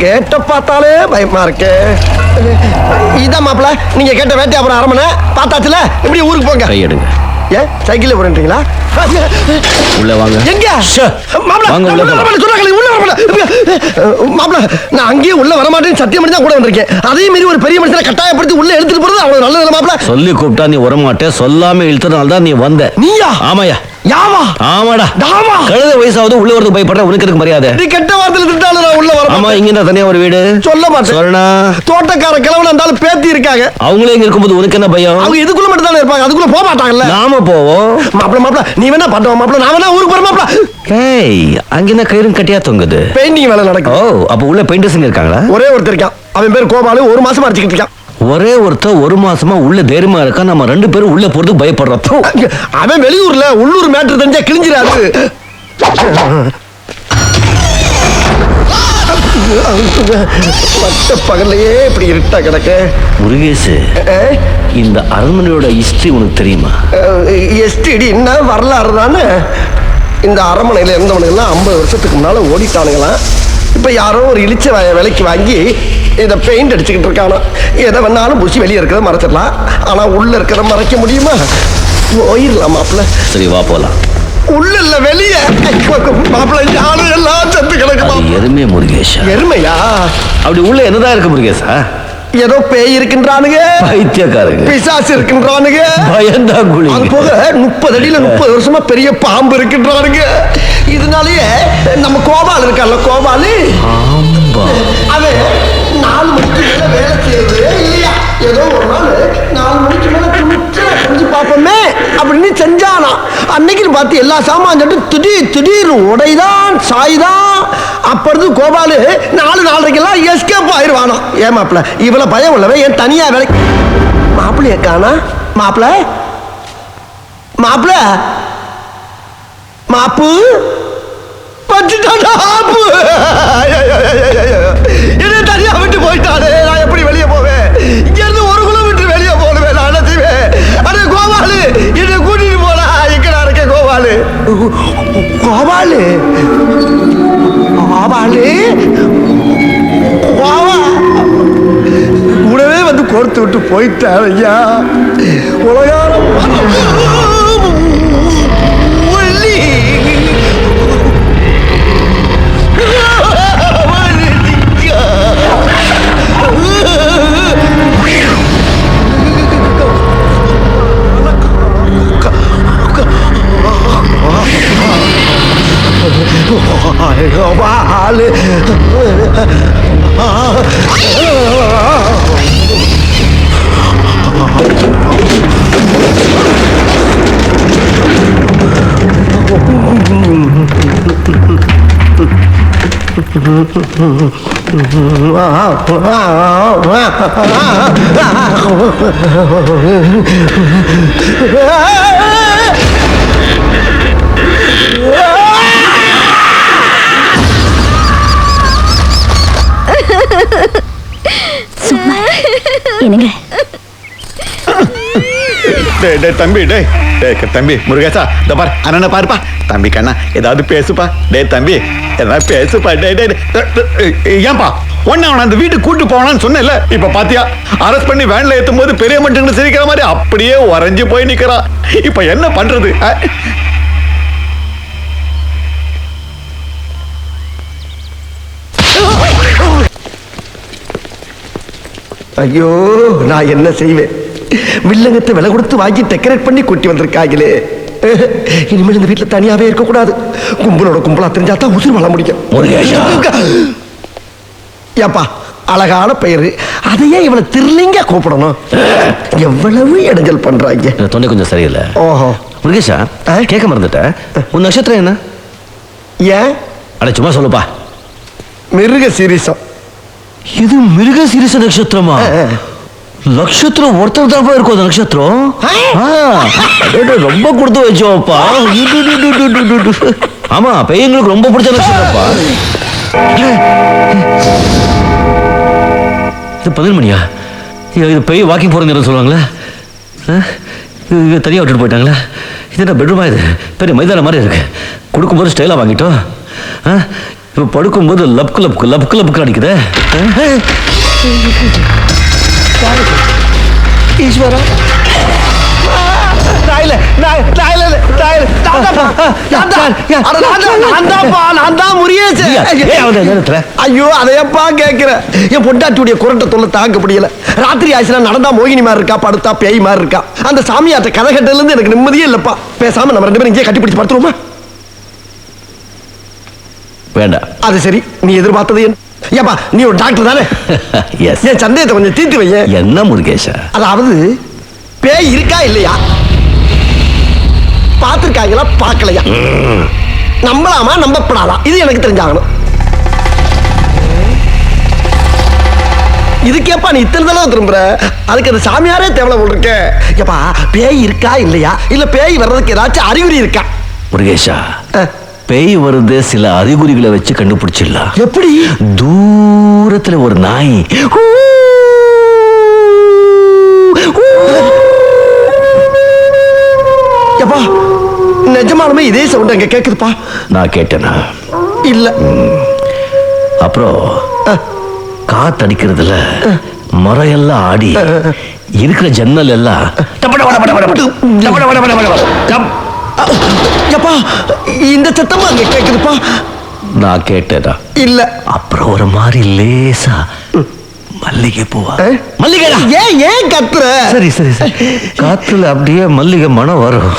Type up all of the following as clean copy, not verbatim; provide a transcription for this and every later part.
கேட்ட பார்த்தாலே பயமா இருக்கு. இதான் மாப்பிள்ள, நீங்க கேட்ட வேட்டை அப்புறம் அரமனை பார்த்தாச்சுல, இப்படி ஊருக்கு போங்க. கையெடுங்க. ஏன் சைக்கிள்ல போறீங்களா? உள்ள வாங்க. எங்க மாப்பிள்ள நான் அங்கேயே உள்ள வரமாட்டேன்னு சத்தியம் பண்ணி தான் கூட வந்திருக்கேன். அதே மாதிரி ஒரு பெரிய மனுஷனை கட்டாயப்படுத்தி உள்ள எடுத்துட்டு போறது அவ்வளவு நல்லது மாப்பிள்ள. சொல்லி கூப்பிட்டா நீ வரமாட்டே, சொல்லாம இழுத்தனால தான் நீ வந்த. நீயா? ஆமாயா. யாவா? ஆமாடா. டாமா. கழுத வயசாவது உள்ள வரதுக்கு பயப்படுற உனக்கு இருக்கு மரியாதை. நீ கெட்ட வார்த்தையில திட்டாலும் நான் உள்ள வரமாட்டேன். ஆமா, இங்க தான் தனியா ஒரு வீடு. சொல்ல மாட்டேன். சொல்லனா தோட்டக்கார கிழவன் இருந்தாலும் பேத்தி இருக்காங்க. அவங்களே இங்க இருக்கும்போது உனக்கு என்ன பயம்? அவங்க இதுக்குள்ள மட்டும் தானே இருப்பாங்க, அதுக்குள்ள போக மாட்டாங்கல்ல. நாம போவோம். மாப்பிள்ள நீ வேணா பண்ற மாப்பிள்ள, நான் வேணா ஊருக்கு போற மாப்பிள்ள. ஏய், அங்க என்ன கயிறும் கட்டியா தொங்குது? பெயிண்டிங் வேலை நடக்குது. ஓ, அப்ப உள்ள பெயிண்டர்ஸ் இருக்காங்களா? ஒரே ஒருத்தர் இருக்கான், அவன் பேர் கோபாலு. 1 மாசமா அடிச்சுக்கிட்டு இருக்கான். ஒரே ஒருத்தர் 1 மாசமா உள்ள தைரியமா இருக்கா, நம்ம 2 பேரும் உள்ள போறதுக்கு பயப்படுறோம். அவன் வெளியூர்ல, உள்ளூர் மேட்டர் தெரிஞ்சா கிழிஞ்சிராது. மத்த பகல்லையே இப்படி இருட்டா கிடக்க. முருகேஷ், இந்த அரண்மனையோட ஹிஸ்டரி உனக்கு தெரியுமா? எஸ்டிடி என்ன வரலாறு தானே. இந்த அரண்மனையில இருந்தவனுங்கெல்லாம் 50 வருஷத்துக்கு முன்னால ஓடிட்டானுங்களாம். இப்ப யாரோ ஒரு இழிச்ச விலைக்கு வாங்கி இதை பெயிண்ட் அடிச்சுக்கிட்டு இருக்கானா. எதை வேணாலும் பூசி வெளியே இருக்கிறத மறைச்சிடலாம், ஆனா உள்ள இருக்கிறத மறைக்க முடியுமா? போயிடலாம் மாப்பிள்ள. சரி, வா போலாம். உள்ள இல்ல வெளியே மாப்பிள்ள. யாரும் எல்லாம் செத்து கிடக்குமா? எருமை முருகேஷ். எருமையா? அப்படி உள்ள என்னதான் இருக்கு முருகேஷா? ஏதோ பேய் இருக்கின்றானுங்க, பைத்தியக்காரங்க, பிசாசு இருக்கின்றானுங்க, பயந்தா குழி. அது போக 30 அடியில 30 வருஷமா பெரிய பாம்பு இருக்கின்றானுங்க. இதனாலயே நம்ம கோபால் இருக்கான்ல, கோபாலு, அவன் 4 மணிக்கு மேல வேலை செய்யறது இல்லையா. ஏதோ ஒரு நாள் 4 மணிக்கு மேல செஞ்சு பார்ப்போமே அப்படின்னு செஞ்சானா. அன்னைக்கு பார்த்து எல்லா சாமான் சொல்லிட்டு திடீர் உடைதான் சாய்தான். அப்பொழுது கோபாலு 4:30 எஸ்கேப் ஆயிடுவானா. ஏன் மாப்பிள்ள இவ்வளவு பயம் உள்ளவன் ஏன் தனியா வேலை? மாப்பிள்ளைய காணா. மாப்பிள்ள மாப்பிள்ள மாப்பு பச்சுட்டாடா. ஆப்பு என்ன தனியா விட்டு போயிட்டானே, நான் எப்படி வெளியே போவேன்? இங்க இருந்து 1 கிலோமீட்டர் வெளியே போடுவேன். நான் என்ன செய்வேன்? அடே கோபாலு, என்ன கூட்டிட்டு போனா. எங்கடா இருக்க கோபாலு? கோபாலு கோபாலு கூடவே வந்து கோர்த்து விட்டு போயிட்டார் ஐயா. உலகாரம் கோபாலு என்னங்க தம்பி முருகேசா, இந்த பாரு அண்ணனை பாருப்பா. தம்பி கண்ணா ஏதாவது பேசுப்பா. தம்பி ஏதாவது பேசுப்பா. ஏன்பா ஒன்னு அவனை அந்த வீட்டுக்கு கூட்டு போவான்னு சொன்னேன்ல, இப்ப பாத்தியா அரெஸ்ட் பண்ணி வேன்ல ஏத்தும் போது பெரிய மனுஷங்க சிரிக்கிற மாதிரி அப்படியே உறைஞ்சு போய் நிக்கிறான். இப்ப என்ன பண்றது? ஐயோ, நான் என்ன செய்வேன்? வில்லங்கத்தை விலை கொடுத்து வாங்கி டெக்கரேட் பண்ணி கூட்டி வந்திருக்காங்களே. இனிமேல் இந்த வீட்டுல தனியாவே இருக்க கூடாது. கும்பலோட கும்பலா தெரிஞ்சாதான் உசுர் வாழ முடியும். ஏப்பா அழகான பெயரு, அதையே இவளை திருலிங்க கூப்பிடணும். எவ்வளவு இடைஞ்சல் பண்றாங்க. தொண்டை கொஞ்சம் சரியில்லை. ஓஹோ முருகேஷா, கேட்க மறந்துட்டேன். உன் நட்சத்திரம் என்ன? ஏன்? அட சும்மா சொல்லுப்பா. மிருக சீரிசம். இது மிருக சீரிச நட்சத்திரமா? நட்சத்திரம் ஒருத்தர் தான் இருக்கும். அந்த நட்சத்திரம் ரொம்ப கொடுத்து வச்சோப்பா. ஆமா, பையங்களுக்கு ரொம்ப பிடிச்ச நட்சத்திரப்பா. இது 11 மணியா? இது பெய் வாக்கிங் போற நேரம் சொல்லுவாங்களே, தனியாக விட்டுட்டு போயிட்டாங்களே. இது என்ன பெட்ரூமா? இது பெரிய மைதானம் மாதிரி இருக்கு. கொடுக்கும்போது ஸ்டைலாக வாங்கிட்டோம். இப்ப படுக்கும்போது லப்க்கு அடிக்குதே. ஈஸ்வரா ஐயோ அதையப்பா கேக்குற என் பொண்டாட்டியுடைய குரட்டை தொல்லை தாங்க முடியல. ராத்திரி ஆயிடுச்சுனா நடந்தா மோகினி மாதிரி இருக்கா, படுத்தா பேய் மாதிரி இருக்கா. அந்த சாமியாட்ட கதை கட்டல இருந்து எனக்கு நிம்மதியே இல்லப்பா. பேசாம நம்ம 2 பேரும் இங்கே கட்டி பிடிச்சு படுத்துருவோமா? வேண்டாம். அது சரி, நீ எதிர்பார்த்தது என்ன? ஏப்பா நீ ஒரு டாக்டர் தானே? எஸ். என் சந்தேகத்தை கொஞ்சம் தீர்த்து வைய. என்ன முருகேஷா? அதாவது பேய் இருக்கா இல்லையா, பார்த்திருக்காங்களா பார்க்கலையா, நம்பலாமா நம்பப்படாதா, இது எனக்கு தெரிஞ்சாகணும். இதுக்கேப்பா நீ இத்தனை தடவை திரும்புற? அதுக்கு அந்த சாமியாரே தேவலை போல் இருக்க. ஏப்பா பேய் இருக்கா இல்லையா, இல்ல பேய் வர்றதுக்கு ஏதாச்சும் அறிகுறி இருக்கா? முருகேஷா, பேய் வருது சில அறிகுறிகளை வச்சு கண்டுபிடிச்சிடலாம். எப்படி? தூரத்துல ஒரு நாய் ஏப்பா நிஜமாலுமே இதே சவுண்ட் அங்க கேக்குதுப்பா. நான் கேட்டேனா? இல்ல. அப்புறம் காத்தடிக்கிறதுல மரம் ஆடி இருக்கிற ஜன்னல் எல்லாம் ஏப்பா இந்த சத்தமா அங்க கேக்குதுப்பா. நான் கேட்டேனா? இல்ல. அப்புறம் ஒரு மாதிரி லேசா மல்லிகை பூவா, மல்லிகை. ஏன் ஏன் கத்துற? சரி சரி சரி, காத்துல அப்படியே மல்லிகை மனம் வரும்.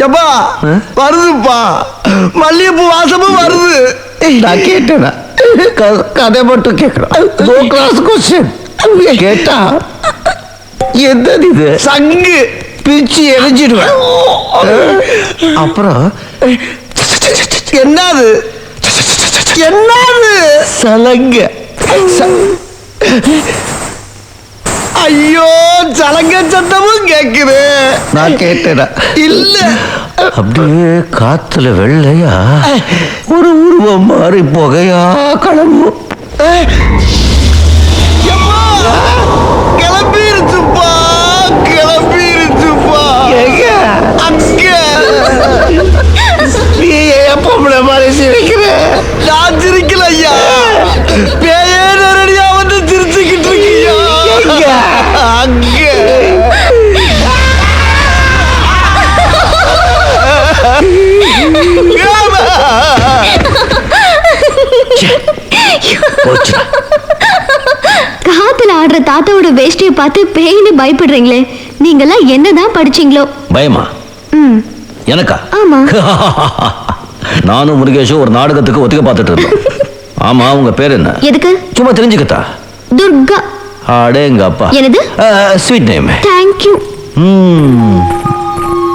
ஏப்பா வருதுப்பா, மல்லிகைப்பூ வாசமும் வருது. நான் கேட்டேனா? கதை மட்டும் கேட்கிறேன். கேட்டா என்னது இது? சங்கு பிச்சு எரிஞ்சிடுவேன். அப்புறம் என்னது என்னது? சலங்க. ஐயோ சலங்க சத்தமும் கேக்குது. நான் கேட்டேனா? இல்ல. அப்படியே காத்துல வெள்ளையா ஒரு உருவம் மாறி புகையா கிளம்பும். கிளம்பிருச்சுப்பா கிளம்பிருச்சுப்பா. அங்க நீ ஏன் பொம்பளை மாதிரி சிரிக்கிற? நான் சிரிக்கல ஐயா, பேயே நேரடியா வந்து சிரிச்சுக்கிட்டு இருக்கியா. அங்க காத்துல ஆடுற தாத்தாவோட வேஷ்டியை பார்த்து பேயின்னு பயப்படுறீங்களே, நீங்கெல்லாம் என்னதான் படிச்சீங்களோ? பயமா? எனக்கா? ஆமா. நானும் முருகேஷும் ஒரு நாடகத்துக்கு ஒத்திக்க பார்த்துட்டு இருந்தோம். ஆமா, உங்க பேர் என்ன? எதுக்கு? சும்மா தெரிஞ்சுக்கத்தா. துர்கா. அடே எங்க அப்பா. என்னது? Sweet name. Thank you.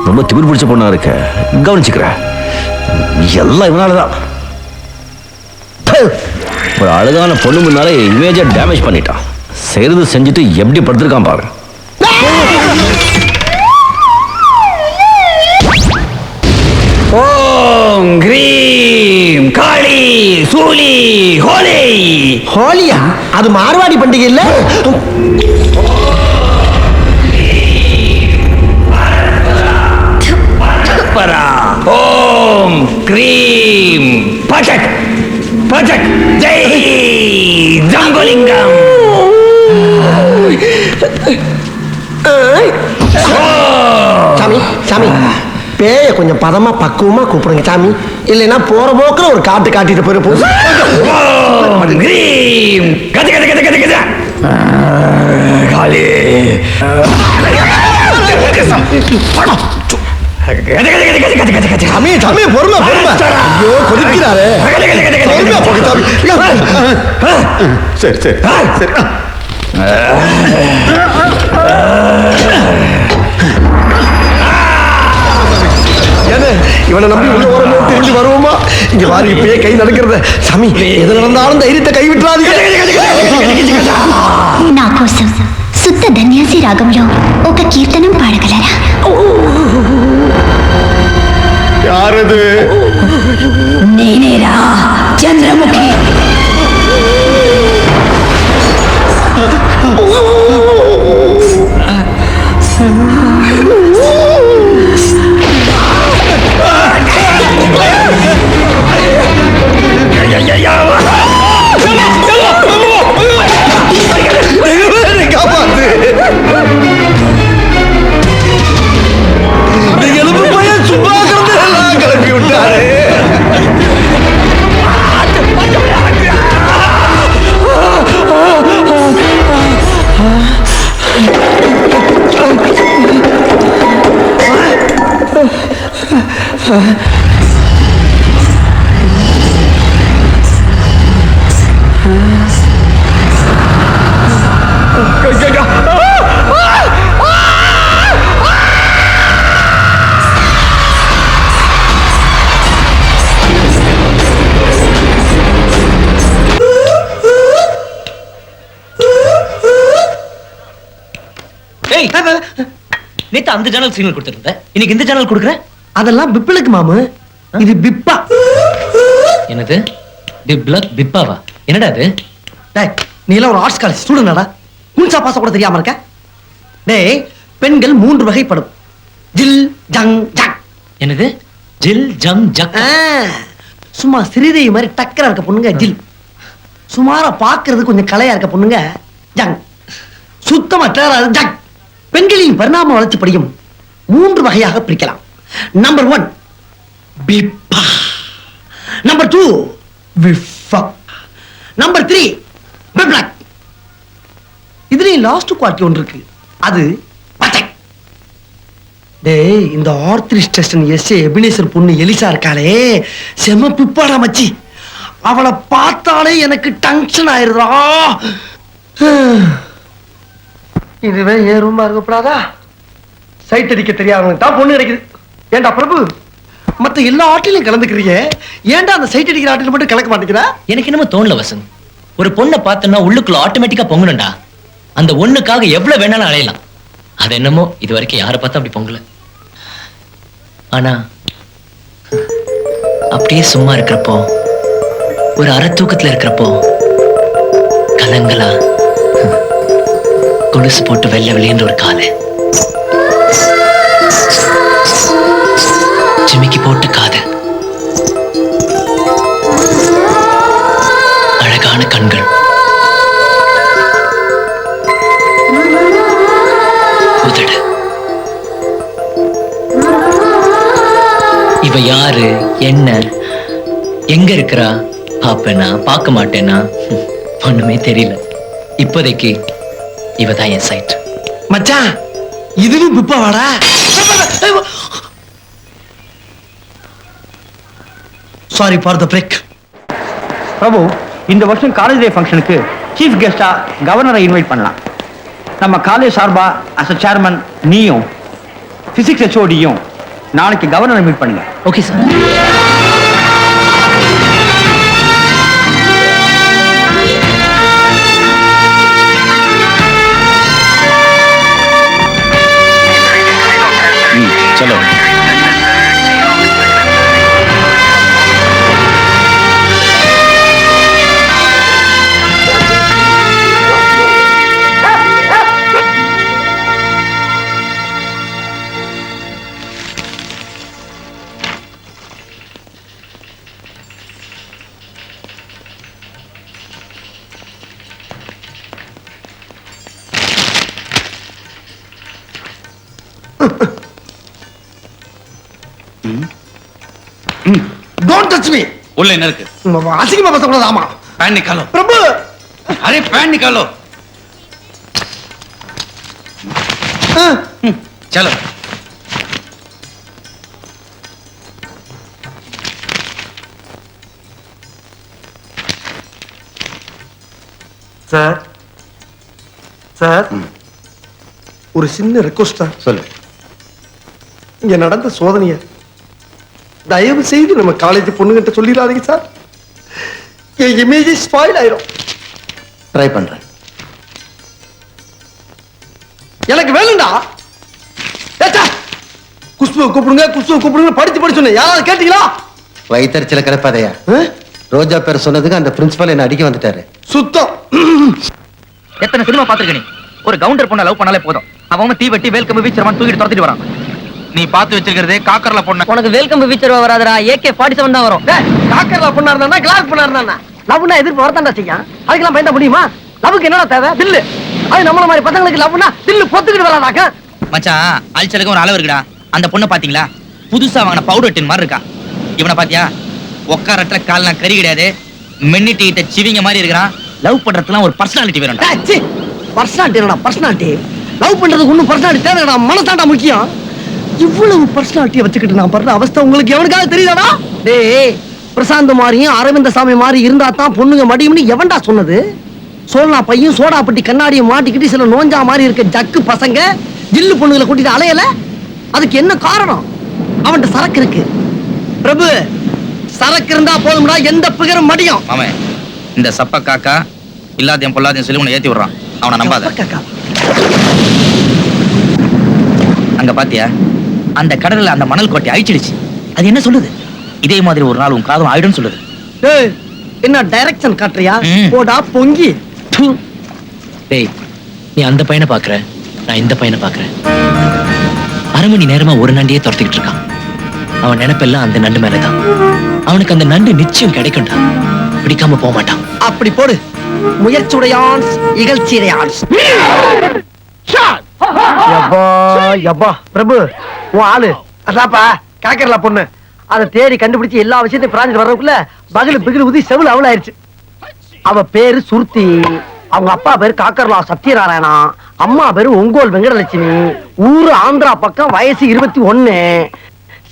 ரொம்ப திமிர் பிடிச்ச பொண்ணா இருக்க, கவனிச்சுக்கிறேன். எல்லாம் இவனாலதான். ஒரு அழகான பொண்ணு முன்னாலே இமேஜை டேமேஜ் பண்ணிட்டான். செய்யறது செஞ்சுட்டு எப்படி படுத்திருக்கான் பாரு. ஓம் கிரீம் காளி சூலி ஹோலி. ஹோலியா? அது மார்வாடி பண்டிகை இல்ல? ஓம் கிரீம் பச்சக் பச்சக் ஜெய் ஜம்பலிங்கம். சாமி சாமி, பேய கொஞ்சம் பதமா பக்குவமா கூப்பிடுங்க சாமி, இல்லைன்னா போற போக்குல ஒரு காட்டு காட்டிட்டு போயிருப்போம். ஓம் கிரீம் கத கத கத கத கத காளி. சாமி சாமி பொறுமை பொறுமை. ஐயோ கொதிக்கிறாரு. பொறுமையா போங்க சாமி. சரி சரி சரி. என்ன இவனை நம்பி உள்ள ஓரமே தெரிஞ்சு வருவோமா? இங்க வாரி இப்பயே கை நடக்கிறத. சாமி எது நடந்தாலும் தைரியத்தை கைவிட்டுறாதீங்க. నా కోసం శుద్ధ ధన్యాసి రాగంలో ఒక కీర్తనం పాడగలరా? யாரது? నేనేరా చంద్రముఖి. நேத்து அந்த சேனல் சிக்னல் கொடுத்துருந்தேன், இன்னைக்கு இந்த சேனல் கொடுக்குறேன். அதெல்லாம் பிப்பிளுக்கு மாமு, இது பிப்பா. என்னது பிப்லக் பிப்பாவா? என்னடா அது? டேய், நீ எல்லாம் ஒரு ஆர்ட்ஸ் காலேஜ் ஸ்டூடெண்டாடா? முன்சா பாச கூட தெரியாம இருக்க? டேய், பெண்கள் 3 வகைப்படும். ஜில் ஜங் ஜக். என்னது ஜில் ஜங் ஜக்? சும்மா சிறிதேவி மாதிரி டக்கரா இருக்க பொண்ணுங்க ஜில், சுமாரா பாக்குறது கொஞ்சம் கலையா இருக்க பொண்ணுங்க ஜங், சுத்தமா டேரா ஜக். பெண்களின் பரிணாம வளர்ச்சி படியும் 3 வகையாக பிரிக்கலாம். நம்பர் 1 பிப்பா, நம்பர் 2 விஃபா, நம்பர் 3 பிப்லக். இதுலயும் லாஸ்ட் குவாலிட்டி ஒன்று இருக்கு, அது பச்சை. டேய், இந்த ஆர்த்ரிஸ் டெஸ்ட் எஸ்ஏ எபினேசர் பொண்ணு எலிசா இருக்காளே, செம பிப்பாடா மச்சி. அவளை பார்த்தாலே எனக்கு டென்ஷன் ஆயிருதா. இதுவே ஏன் ரூமா இருக்கப்படாதா? சைட் அடிக்க தெரியாதவங்க தான் பொண்ணு கிடைக்குது. ஏண்டா பிரபு, மத்த எல்லா ஆட்டிலையும் கலந்துக்கிறீங்க, ஏன்டா அந்த சைட் அடிக்கிற ஆட்டில மட்டும் கலக்க மாட்டேங்கிறா? எனக்கு என்னமோ தோணல வசந்த். ஒரு பொண்ணை பார்த்தோன்னா உள்ளுக்குள்ள ஆட்டோமேட்டிக்கா பொங்கணும்டா. அந்த ஒண்ணுக்காக எவ்வளவு வேணாலும் அலையலாம். அது என்னமோ இது வரைக்கும் யாரை பார்த்தா அப்படி பொங்கல. ஆனா அப்படியே சும்மா இருக்கிறப்போ, ஒரு அரை தூக்கத்துல இருக்கிறப்போ, கலங்களா கொலுசு போட்டு வெள்ளை வெளியேன்ற ஒரு காலை, ஜிமிக்கி போட்டு காது, அழகான கண்கள், உதடு. இவ யாரு, என்ன, எங்க இருக்கிறா, பாப்பேனா பார்க்க மாட்டேனா, ஒண்ணுமே தெரியல. இப்போதைக்கு இவதான் என் சைட். மச்சான், இதுவும் பிப்பாவாடா? Sorry for the break. Prabhu, இந்த வருஷம் காலேஜ் டே ஃபங்க்ஷனுக்கு சீஃப் கெஸ்டா கவர்னரை இன்வைட் பண்ணலாம். நம்ம காலேஜ் சார்பா அஸ் சேர்மன் நீயும் பிசிக்ஸ் ஹெச்ஓடியும் நாளைக்கு கவர்னரை மீட் பண்ணுங்க. Okay sir. चलो டோன்ட் டச் மீ. உள்ள என்ன இருக்கு? அசிங்கமா பேசக்கூடாது. ஆமா, पैन निकालो। பிரபு. अरे पैन निकालो। चलो। சார், சார், ஒரு சின்ன ரெக்வஸ்ட் தான். சொல்லு. இங்க நடந்த சோதனைய தயவு செய்து நம்ம காலேஜ் பொண்ணுகிட்ட சொல்லிடாதீங்க சார். என் இமேஜ் ஸ்பாயில் ஆயிரும். ட்ரை பண்றேன். எனக்கு வேணும்டா. குஷ்பு கூப்பிடுங்க, குஷ்பு கூப்பிடுங்க, படிச்சு சொன்னேன். யாராவது கேட்டீங்களா? வயிற்றுல கிடப்பாதையா, ரோஜா பேர் சொன்னதுக்கு அந்த பிரின்சிபல் என்ன அடிக்க வந்துட்டாரு. சுத்தம். எத்தனை சினிமா பாத்துருக்க நீ? ஒரு கவுண்டர் பொண்ணை லவ் பண்ணாலே போதும், அவன் தீ வெட்டி வேல்கம்பு வீச்சரமான் தூக்கிட்டு துரத்திட்டு வரான். நீ பார்த்து வச்சிருக்கிறதே காக்கர்ல பொண்ணு. உனக்கு வேல்கம்பு வீச்சரவா வராதடா, AK-47 தான் வரும். காக்கர்ல பொண்ணா இருந்தா, கிளாஸ் பொண்ணா இருந்தா, லவ்னா எதிர்ப்பு வரத்தாண்டா செய்யும். அதுக்கெல்லாம் பயந்த முடியுமா? லவ்வுக்கு என்னடா தேவை? தில்லு. அது நம்மள மாதிரி பசங்களுக்கு லவ்னா தில்லு பொத்துக்கிட்டு வராதாக்க. மச்சான், அல்சலுக்கு ஒரு அளவு இருக்குடா. அந்த பொண்ணை பாத்தீங்களா? புதுசா வாங்கின பவுடர் டின் மாதிரி இருக்கா. இவனை பாத்தியா? உட்காரத்துல கால்னா கறி கிடையாது, மென்னிட்டு ஈட்ட சிவிங்க மாதிரி இருக்கிறான். லவ் பண்றதுலாம் ஒரு பர்சனாலிட்டி வேணும்டா. பர்சனாலிட்டி என்னடா பர்சனாலிட்டி? லவ் பண்றதுக்கு ஒன்னும் பர்சனாலிட்டி தேவைடா, மனசாண்டா முக்கியம். இவ்வளவு பர்சனாலிட்டியை வச்சுக்கிட்டு நான் படுற அவஸ்தை உங்களுக்கு எவனுக்காக தெரியுதாடா? டேய், பிரசாந்த் மாதிரியும் அரவிந்த சாமி மாதிரி இருந்தா தான் பொண்ணுங்க மடியும்னு எவன்டா சொன்னது? சோழனா பையன் சோடாப்பட்டி கண்ணாடியை மாட்டிக்கிட்டு சில நோஞ்சா மாதிரி இருக்க ஜக்கு பசங்க ஜில்லு பொண்ணுங்களை கூட்டிட்டு அலையல. அதுக்கு என்ன காரணம்? அவன்கிட்ட சரக்கு இருக்கு. பிரபு, சரக்கு இருந்தா போதும்டா, எந்த பிகரும் மடியும். ஆமா, இந்த சப்ப காக்கா இல்லாதையும் பொல்லாதையும் சொல்லி உன்னை ஏத்தி விடுறான். அவனை நம்பாத. காக்கா. அங்க பாத்தியா அந்த கடல்ல அந்த மணல் கோட்டை அழிச்சிடுச்சு. அது என்ன சொல்லுது? இதே மாதிரி ஒரு நாள் உன் காதம் ஆயிடும் சொல்லுது. ஏய், என்ன டைரக்ஷன் காட்டுறியா? ம். போடா பொங்கி. ப்பு. டேய், நீ அந்த பையனை பாக்குற, நான் இந்த பையனை பாக்குறேன். அரை மணி நேரமா ஒரு நண்டியே துரத்திக்கிட்டு இருக்கான். அவன் நினைப்பெல்லாம் அந்த நண்டு மேலதான். அவனுக்கு அந்த நண்டு நிச்சயம் கிடைக்கும்டா. பிடிக்காம போக மாட்டான். அப்படி போடு. முயற்சியுடையான் இகழ்ச்சியுடையான். யப்பா பிரபு உன் ஆளு அதாப்பா காக்கர்ல பொண்ணு. அதை தேடி கண்டுபிடிச்சு எல்லா விஷயத்தையும் பிராஞ்சிட்டு வர்றதுக்குள்ள பகலு பிகிலு ஊதி செவில் அவள் ஆயிடுச்சு. அவ பேரு சுருத்தி, அவங்க அப்பா பேரு காக்கர்லா சத்யநாராயணா, அம்மா பேரு ஒங்கோல் வெங்கடலட்சுமி, ஊரு ஆந்திரா பக்கம், வயசு 21,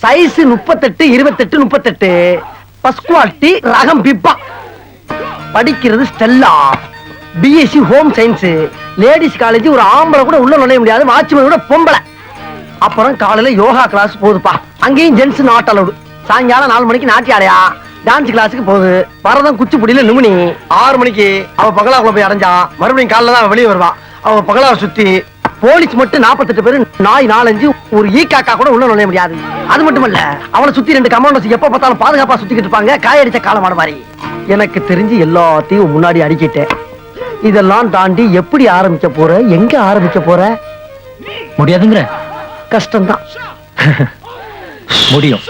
சைஸ் 38, 28, 38, ஃபர்ஸ்ட் குவாலிட்டி, ரகம் பிப்பா. படிக்கிறது Stella, BSc home science, ladies college. ஒரு ஆம்பளை கூட உள்ள நுழைய முடியாது, வாட்ச்மேன் கூட பொம்பளை. அப்புறம் காலையில யோகா கிளாஸ் போகுதுப்பா, அங்கேயும் ஜென்ஸ் நாட் அலவுடு. சாயங்காலம் 4 மணிக்கு நாட்டியாடையா டான்ஸ் கிளாஸுக்கு போகுது. வரதான் குச்சிப்புடியில நிமினி 6 மணிக்கு அவ பகலாக்குள்ள போய் அடைஞ்சா, மறுபடியும் காலைல தான் வெளியே வருவா. அவ பகலாவை சுத்தி போலீஸ் மட்டும் 48 பேரு, நாய் 4-5, ஒரு ஈக்காக்கா கூட உள்ள நுழைய முடியாது. அது மட்டும் இல்ல, அவளை சுத்தி 2 கமாண்டோஸ் எப்ப பார்த்தாலும் பாதுகாப்பா சுத்திக்கிட்டு இருப்பாங்க, காயடிச்ச காலமான மாதிரி. எனக்கு தெரிஞ்சு எல்லாத்தையும் முன்னாடி அடிக்கிட்டேன். இதெல்லாம் தாண்டி எப்படி ஆரம்பிக்க போற, எங்க ஆரம்பிக்க போற? முடியாதுங்கிற? கஷ்டம்தான். முடியும்.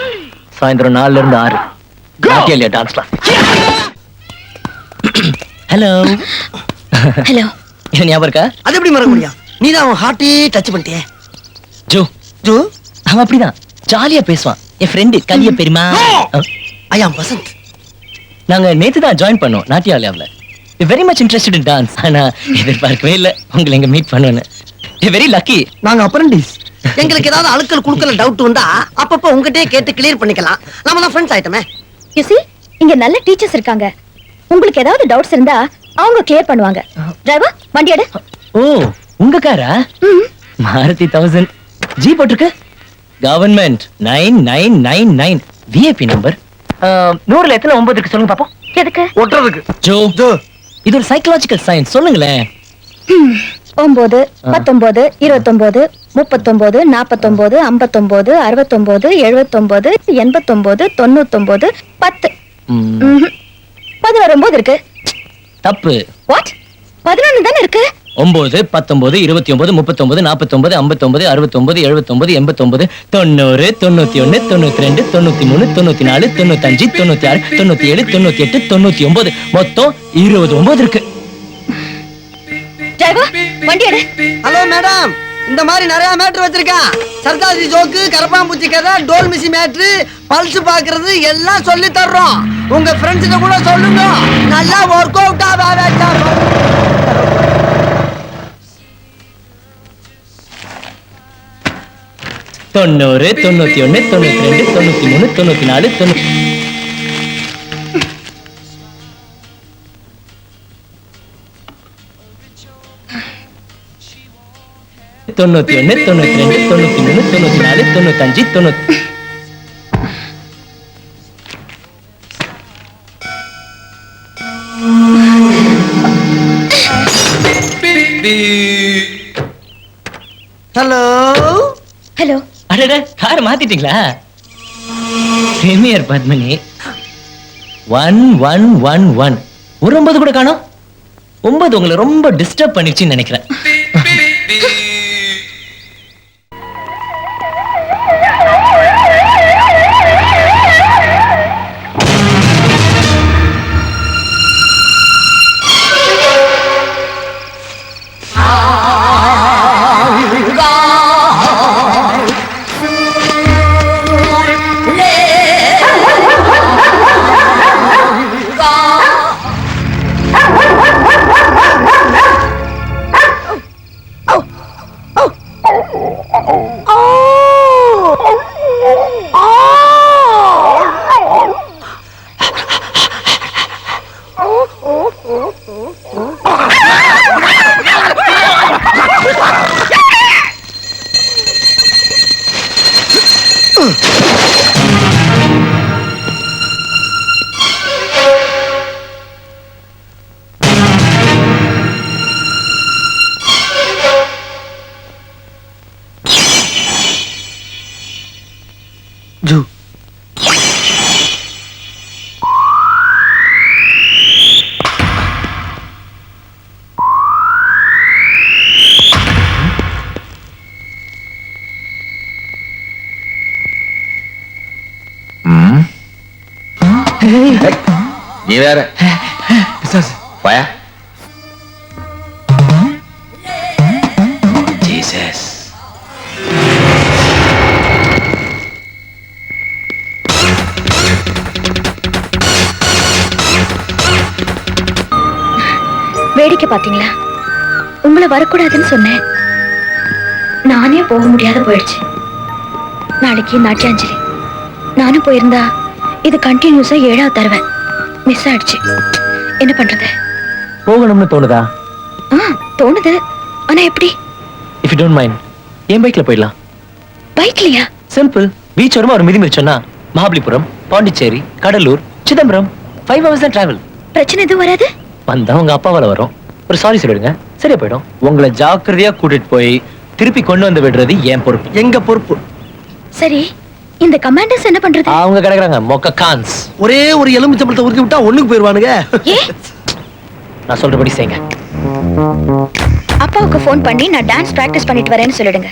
சாயந்தரம் 4ல இருந்து 6 நாட்டியாலியா டான்ஸ் கிளாஸ். Hello hello. இது ஞாபகம் இருக்கா? அது எப்படி மறக்க முடியும்? நீதான் அவன் ஹார்ட்டே டச் பண்ணிட்டியே. ஜோ ஜோ அவன் அப்படிதான் ஜாலியா பேசுவான். என் ஃப்ரெண்டு கலிய பெரியமா. ஐ ஆம் வசந்த். நாங்க நேத்து தான் ஜாயின் பண்ணோம் நாட்டியாலியாவில். Very much interested in dance. ஆனா எதிர்பார்க்கவே இல்லை உங்களை எங்க மீட் பண்ணுவேன்னு. Very lucky. நாங்க அப்ரண்டிஸ். எங்களுக்கு ஏதாவது அழுக்கல் குழுக்கல் டவுட் வந்தா அப்பப்ப உங்ககிட்டயே கேட்டு கிளியர் பண்ணிக்கலாம். நாம தான் ஃப்ரெண்ட்ஸ் ஆயிட்டோமே. யூ see இங்க நல்ல டீச்சர்ஸ் இருக்காங்க. உங்களுக்கு ஏதாவது டவுட்ஸ் இருந்தா அவங்க கிளியர் பண்ணுவாங்க. டிரைவர் வண்டி எடு. ஓ உங்க காரா? மாருதி 1000 ஜி போட்டிருக்கு. Government 9999 VIP number. 100ல எத்தனை 9 இருக்கு சொல்லுங்க பாப்போம். எதுக்கு? ஒட்டுறதுக்கு. ஜோ இது ஒரு சைக்காலஜிக்கல் சயின்ஸ். சொல்லுங்களேன். 9 19 29 39 49 59 69 79 89 99 10. 11 இருக்கு. தப்பு. வாட்? 11 தானே இருக்கு. 9 19 29 39 49 59 69 79 89 90 91 92 93 94 95 96 97 98 99 மொத்தம் 29 இருக்கு. டிரைவர் வண்டி எடு. ஹலோ மேடம், இந்த மாதிரி நிறைய மேட்ரு வச்சிருக்கேன். சர்தார்ஜி ஜோக்கு, கரப்பாம்பூச்சி கதை, டோல் மிஷி மேட்ரு, பல்ஸ் பாக்குறது எல்லாம் சொல்லி தர்றோம். உங்க ஃப்ரெண்ட்ஸ்கிட்ட கூட சொல்லுங்க. நல்லா ஒர்க் அவுட் ஆகாதா? 90 91 92 93 94 90. தொண்ணூத்தி 91 92 93 94 95 90. Hello hello. அடடே கார் மாத்திட்டீங்களா? பிரீமியர் பத்மினி 1111 ஒரு 9 கூட காணோம். 9 உங்களை ரொம்ப டிஸ்டர்ப் பண்ணிடுச்சுன்னு நினைக்கிறேன். நீ வேற போயா ஜீசஸ். வேடிக்கை பாத்தீங்களா? உங்களை வரக்கூடாதுன்னு சொன்னேன், நானே போக முடியாத போயிடுச்சு. நாளைக்கு நாட்டியாஞ்சலி, நானும் போயிருந்தா இது கண்டினியூஸா 7வது தடவை மிஸ் ஆயிடுச்சு. என்ன பண்றது? போகணும்னு தோணுதா? தோணுது, ஆனா எப்படி? இஃப் யூ டோன்ட் மைண்ட் என் பைக்ல போயிடலாம். பைக்லயா? சிம்பிள். பீச் வருமா ஒரு மிதி மிதிச்சோன்னா மகாபலிபுரம், பாண்டிச்சேரி, கடலூர், சிதம்பரம் 5 hours தான் டிராவல். பிரச்சனை எதுவும் வராது? வந்தா உங்க அப்பாவால வரும். ஒரு சாரி சொல்லிடுங்க, சரியா போயிடும். உங்களை ஜாக்கிரதையா கூட்டிட்டு போய் திருப்பி கொண்டு வந்து விடுறது என் பொறுப்பு. எங்க பொறுப்பு. சரி, இந்த கமாண்டர்ஸ் என்ன பண்றது? அவங்க கிடக்குறாங்க மொக்க கான்ஸ். ஒரே ஒரு எலுமிச்சம்பழத்தை உருக்கி விட்டா ஒண்ணுக்கு போயிருவானுங்க. ஏ, நான் சொல்றபடி செய்யுங்க. அப்பாவுக்கு ஃபோன் பண்ணி நான் டான்ஸ் பிராக்டிஸ் பண்ணிட்டு வரேன்னு சொல்லிடுங்க.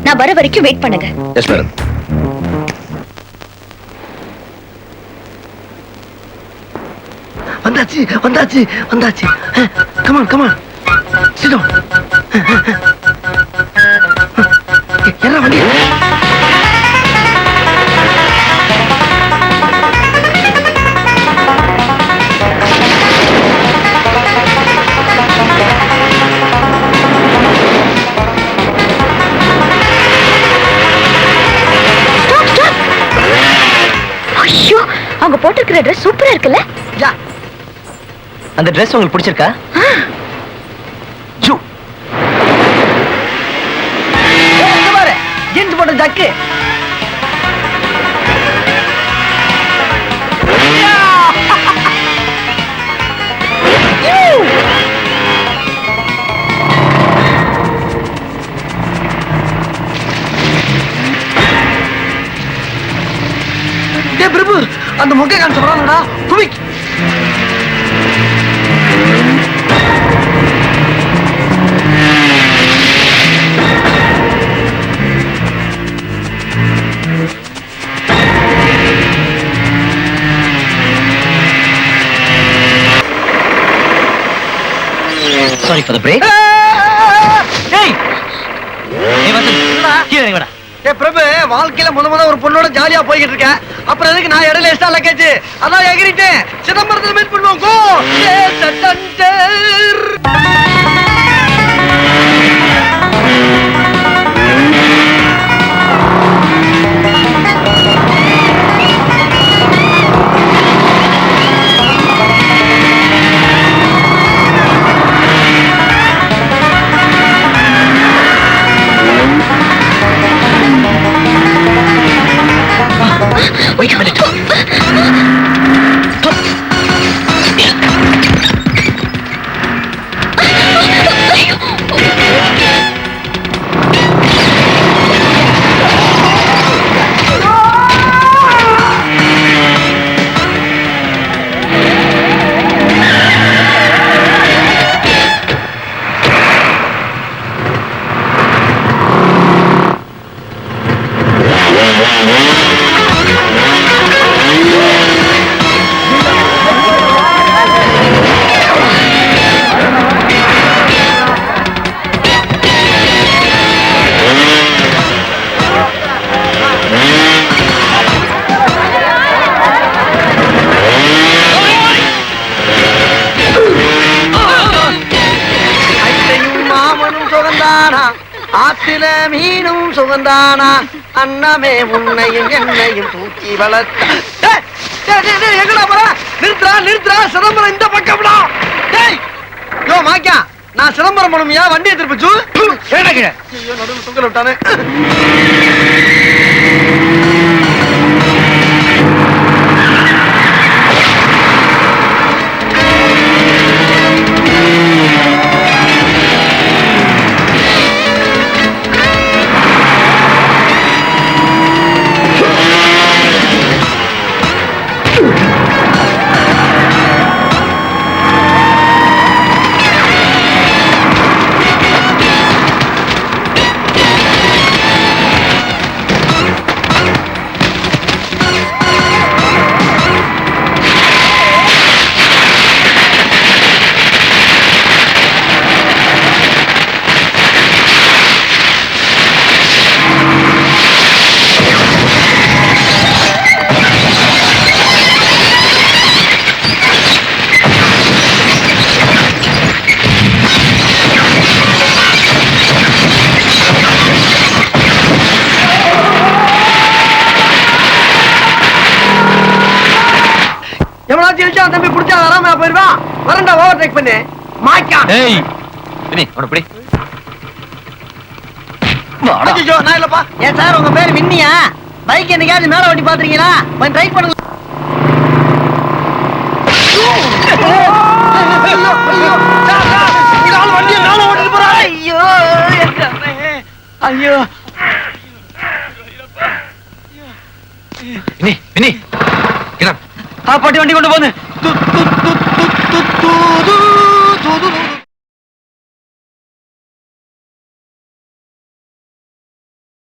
நான் வர வரைக்கும் வெயிட் பண்ணுங்க. Yes madam. வந்தாச்சு வந்தாச்சு வந்தாச்சு. Come on come on, sit down. என்ன வண்டி? ஐயோ, அவங்க போட்டிருக்கிற ட்ரெஸ் சூப்பரா இருக்குல்ல? யா, அந்த Dress உங்களுக்கு பிடிச்சிருக்கா? ஜூ. இங்க பாரு, ஜீன்ஸ் போட்ட ஜக்கு. டேய் பிரபு, அந்த மொக்கை காமிச்ச வரானடா. Quick. Sorry for the break. டேய், ஏய் வசந்த், கீழ இறங்கி வாடா. டேய் பிரபு, வாழ்க்கையில முத ஒரு பொண்ணோட ஜாலியா போய்கிட்டு இருக்கேன். அப்புறம் எதுக்கு நான் இடையில எக்ஸ்ட்ரா லக்கேஜ்? அதான் எகிரிட்டேன். சிதம்பரத்துல மீட் பண்ணுவோம். கோ. Wait a minute. ஆத்தில மீனும் சுகந்தானா, அன்னமே உன்னையும் என்னையும் தூக்கி வளர்த்த. எங்கடா போற? நிறுத்துறா நிறுத்துறா, சிதம்பரம் இந்த பக்கம்டா. டேய் யோ மாக்கியா, நான் சிதம்பரம் போனுமியா? வண்டியை திருப்பிச்சு. ஐயோ, நடுவில் தொங்கல விட்டானே. ஓவர்டேக் பண்ணு மாய்க்கா. ஏய் வினி உன பிடி ஐயோ நான் இல்லப்பா. ஏன் சார் உங்க பேர் வின்னியா? பைக் என்னைக்காவது மேல ஓட்டி பாத்துறீங்களா? கொஞ்சம் ட்ரை பண்ணுங்க. வண்டியை மேல ஓட்டிட்டு போறான். ஐயோ ஐயோ வினி வினி பாட்டி வண்டி கொண்டு போகுது. து, து, து, து, து, து, து.